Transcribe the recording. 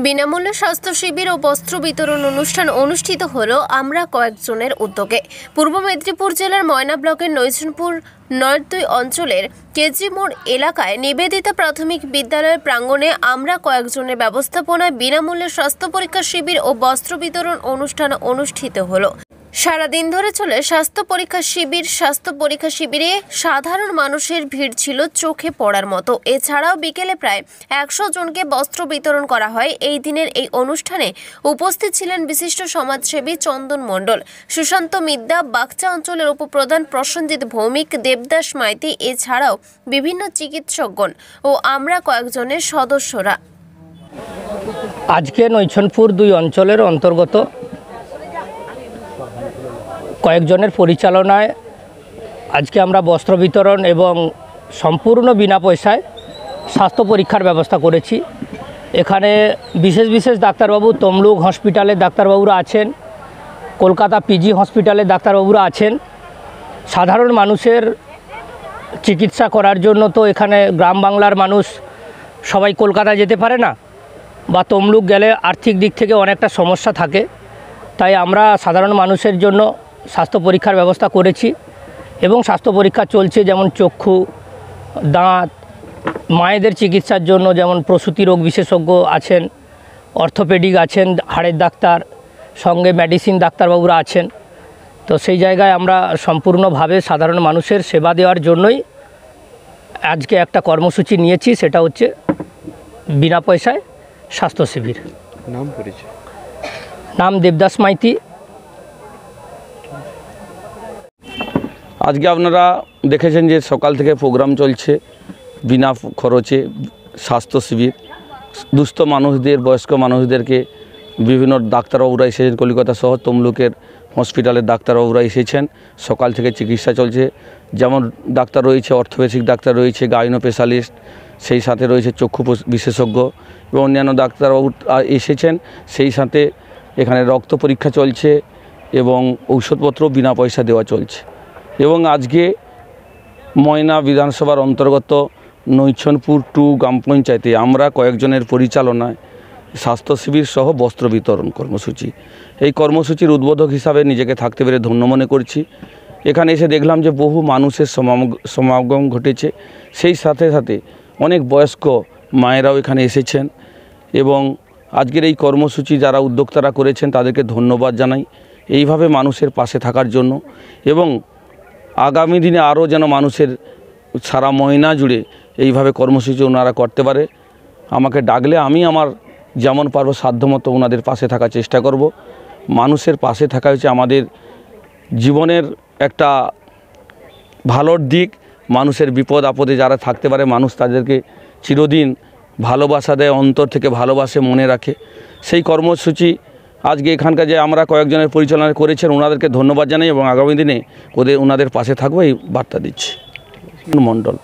বিনামূল্যে স্বাস্থ্য শিবির ও বস্ত্র বিতরণ অনুষ্ঠান অনুষ্ঠিত হলো আমরা কয়েকজনের উদ্যোগে। পূর্ব মেদিনীপুর জেলার ময়না ব্লকের নৈচনপুর নর্থ-2 অঞ্চলের কেজি মোড় এলাকায় নিবেদিতা প্রাথমিক বিদ্যালয়ের প্রাঙ্গণে আমরা কয়েকজনের ব্যবস্থাপনায় বিনামূল্যে স্বাস্থ্য পরীক্ষা শিবির ও বস্ত্র বিতরণ অনুষ্ঠান অনুষ্ঠিত হলো। সারাদিন ধরে চলে স্বাস্থ্য পরীক্ষা শিবিরে সাধারণ মানুষের ভিড় ছিল চোখে পড়ার মতো। এছাড়াও বিকেলে প্রায় 100 জনকে বস্ত্র বিতরণ করা হয়। এই দিনের এই অনুষ্ঠানে উপস্থিত ছিলেন বিশিষ্ট সমাজসেবী চন্দন মণ্ডল, সুশান্ত মিদ্যা, বাগচা অঞ্চলের উপপ্রধান প্রসেনজিৎ ভৌমিক, দেবদাস মাইতি, এছাড়াও বিভিন্ন চিকিৎসকগণ ও আমরা কয়েকজনের সদস্যরা। আজকে নৈচনপুর 2 অঞ্চলের অন্তর্গত কয়েকজনের পরিচালনায় আজকে আমরা বস্ত্র বিতরণ এবং সম্পূর্ণ বিনা পয়সায় স্বাস্থ্য পরীক্ষার ব্যবস্থা করেছি। এখানে বিশেষ ডাক্তারবাবু তমলুক হসপিটালের ডাক্তারবাবুরা আছেন, কলকাতা পিজি হসপিটালের ডাক্তারবাবুরা আছেন। সাধারণ মানুষের চিকিৎসা করার জন্য তো এখানে গ্রাম বাংলার মানুষ সবাই কলকাতা যেতে পারে না, বা তমলুক গেলে আর্থিক দিক থেকে অনেকটা সমস্যা থাকে। তাই আমরা সাধারণ মানুষের জন্য স্বাস্থ্য পরীক্ষার ব্যবস্থা করেছি এবং স্বাস্থ্য পরীক্ষা চলছে, যেমন চক্ষু, দাঁত, মায়েদের চিকিৎসার জন্য যেমন প্রসূতি রোগ বিশেষজ্ঞ আছেন, অর্থোপেডিক আছেন, হাড়ের ডাক্তার, সঙ্গে মেডিসিন ডাক্তারবাবুরা আছেন। তো সেই জায়গায় আমরা সম্পূর্ণভাবে সাধারণ মানুষের সেবা দেওয়ার জন্যই আজকে একটা কর্মসূচি নিয়েছি, সেটা হচ্ছে বিনা পয়সায় স্বাস্থ্য শিবির। নাম দেবদাস মাইতি। আজকে আপনারা দেখেছেন যে সকাল থেকে প্রোগ্রাম চলছে, বিনা খরচে স্বাস্থ্য শিবির। দুস্থ মানুষদের, বয়স্ক মানুষদেরকে বিভিন্ন ডাক্তারবাবুরা এসেছেন, কলকাতা সহ তমলুকের হসপিটালের ডাক্তারবাবুরা এসেছেন। সকাল থেকে চিকিৎসা চলছে, যেমন ডাক্তার রয়েছে, অর্থোপেডিক ডাক্তার রয়েছে, গাইনো স্পেশালিস্ট, সেই সাথে রয়েছে চক্ষু বিশেষজ্ঞ এবং অন্যান্য ডাক্তারবাবু এসেছেন। সেই সাথে এখানে রক্ত পরীক্ষা চলছে এবং ঔষধপত্র বিনা পয়সা দেওয়া চলছে। এবং আজকে ময়না বিধানসভার অন্তর্গত নৈচনপুর 2 গ্রাম পঞ্চায়েতে আমরা কয়েকজনের পরিচালনায় স্বাস্থ্য শিবির সহ বস্ত্র বিতরণ কর্মসূচি, এই কর্মসূচির উদ্বোধক হিসাবে নিজেকে থাকতে পেরে ধন্য মনে করছি। এখানে এসে দেখলাম যে বহু মানুষের সমাগম ঘটেছে, সেই সাথে সাথে অনেক বয়স্ক মায়েরাও এখানে এসেছেন। এবং আজকের এই কর্মসূচি যারা উদ্যোক্তারা করেছেন তাদেরকে ধন্যবাদ জানাই, এইভাবে মানুষের পাশে থাকার জন্য। এবং আগামী দিনে আরও যেন মানুষের সারা ময়না জুড়ে এইভাবে কর্মসূচি ওনারা করতে পারে। আমাকে ডাকলে আমি আমার যেমন পারবো সাধ্যমতো ওনাদের পাশে থাকার চেষ্টা করব। মানুষের পাশে থাকা হচ্ছে আমাদের জীবনের একটা ভালোর দিক। মানুষের বিপদ আপদে যারা থাকতে পারে, মানুষ তাদেরকে চিরদিন ভালোবাসা দেয়, অন্তর থেকে ভালোবাসে, মনে রাখে। সেই কর্মসূচি আজকে এখানকার যে আমরা কয়েকজনের পরিচালনা করেছেন ওনাদেরকে ধন্যবাদ জানাই এবং আগামী দিনে ওনাদের পাশে থাকবো এই বার্তা দিচ্ছি। মণ্ডল।